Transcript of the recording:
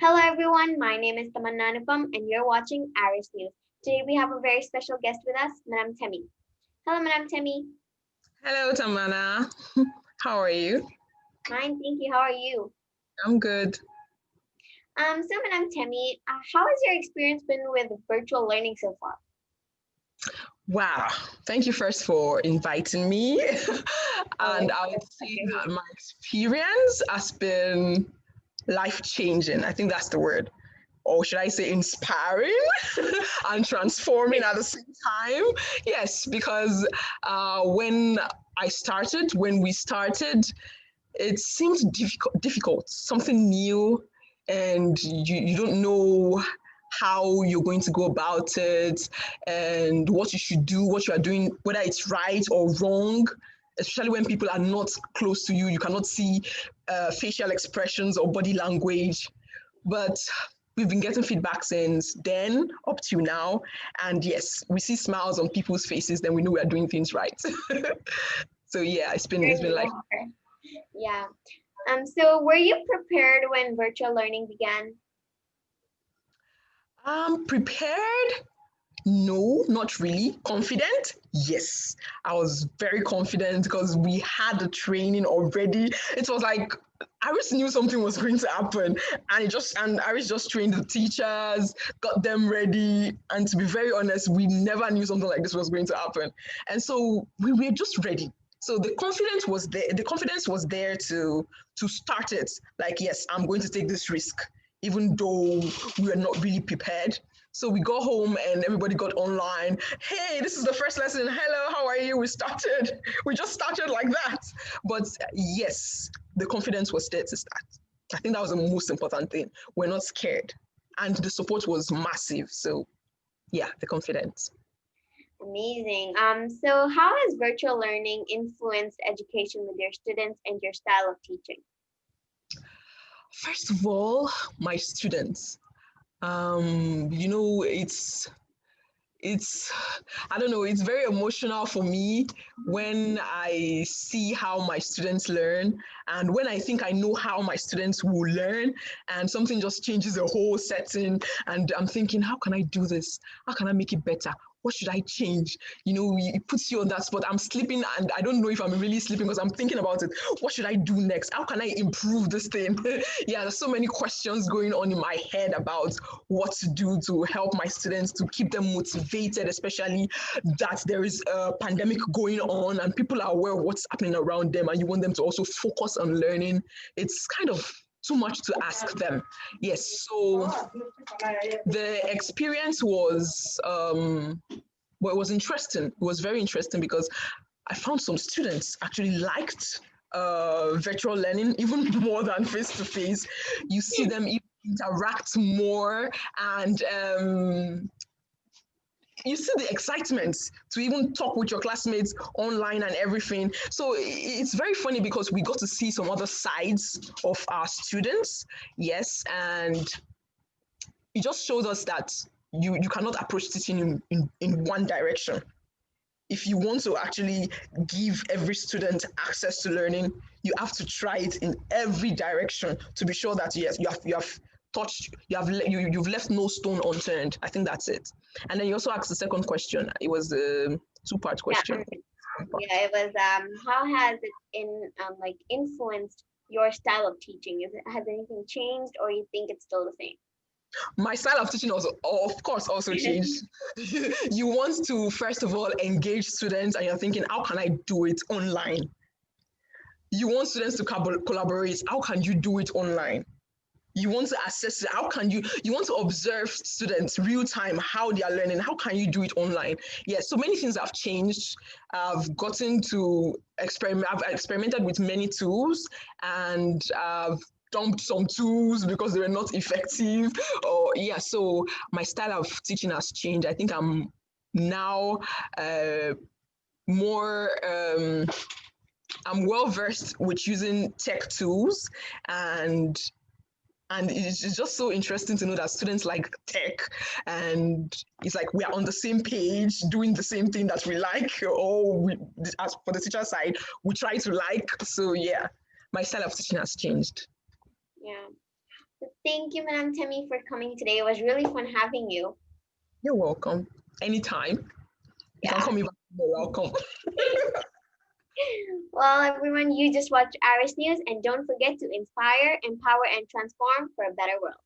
Hello everyone, my name is Tamanna Anupam and you're watching ARIS News. Today we have a very special guest with us, Madam Temi. Hello Madam Temi. Hello Tamanna, how are you? Fine, thank you. How are you? I'm good. So Madam Temi, how has your experience been with virtual learning so far? Wow, thank you first for inviting me. And I would say that my experience has been life-changing. I think that's the word. Or should I say inspiring and transforming at the same time? Yes, because when we started, it seemed difficult, something new, and you don't know how you're going to go about it and what you should do, what you are doing, whether it's right or wrong, especially when people are not close to you. You cannot see facial expressions or body language. But we've been getting feedback since then up to now. And yes, we see smiles on people's faces, then we know we are doing things right. So yeah, it's been like. Yeah. So were you prepared when virtual learning began? Prepared? No, not really. Confident? Yes. I was very confident because we had the training already. It was like Iris knew something was going to happen, and Iris just trained the teachers, got them ready. And to be very honest, we never knew something like this was going to happen. And so we were just ready. So the confidence was there. The confidence was there to start it. Like, yes, I'm going to take this risk, even though we were not really prepared. So we got home and everybody got online. Hey, this is the first lesson. Hello, how are you? We just started like that. But yes, the confidence was there to start. I think that was the most important thing. We're not scared. And the support was massive. So yeah, the confidence. Amazing. So how has virtual learning influenced education with your students and your style of teaching? First of all, my students. It's I don't know, it's very emotional for me when I see how my students learn and when I think I know how my students will learn and something just changes the whole setting and I'm thinking, how can I do this? How can I make it better? What should I change? It puts you on that spot. I'm sleeping and I don't know if I'm really sleeping because I'm thinking about it. What should I do next? How can I improve this thing? Yeah, there's so many questions going on in my head about what to do to help my students to keep them motivated, especially that there is a pandemic going on and people are aware of what's happening around them and you want them to also focus on learning. It's kind of too much to ask them. Yes, so the experience was well, it was interesting. It was very interesting because I found some students actually liked virtual learning even more than face to face. You see them interact more and you see the excitement to even talk with your classmates online and everything. So it's very funny because we got to see some other sides of our students. Yes, and it just shows us that you cannot approach teaching in one direction. If you want to actually give every student access to learning, you have to try it in every direction to be sure that yes, you've left no stone unturned. I think that's it. And then you also asked the second question. It was a two-part question. Yeah, it was how has it influenced your style of teaching? Has anything changed or you think it's still the same? My style of teaching also, of course, also changed. You want to, first of all, engage students and you're thinking, how can I do it online? You want students to collaborate. How can you do it online? You want to assess it. How can you want to observe students real time, how they are learning. How can you do it online? Yes, so many things have changed. I've gotten to experiment. I've experimented with many tools and I've dumped some tools because they were not effective. Or yeah, so my style of teaching has changed. I think I'm now more I'm well versed with using tech tools and it's just so interesting to know that students like tech and it's like we are on the same page doing the same thing that we like or as for the teacher side we try to like. So yeah, my style of teaching has changed. Yeah. So thank you, Madam Temi, for coming today. It was really fun having you. You're welcome. Anytime. You can call Yeah. me back. You're welcome. Well, everyone, you just watch ARIS News and don't forget to inspire, empower, and transform for a better world.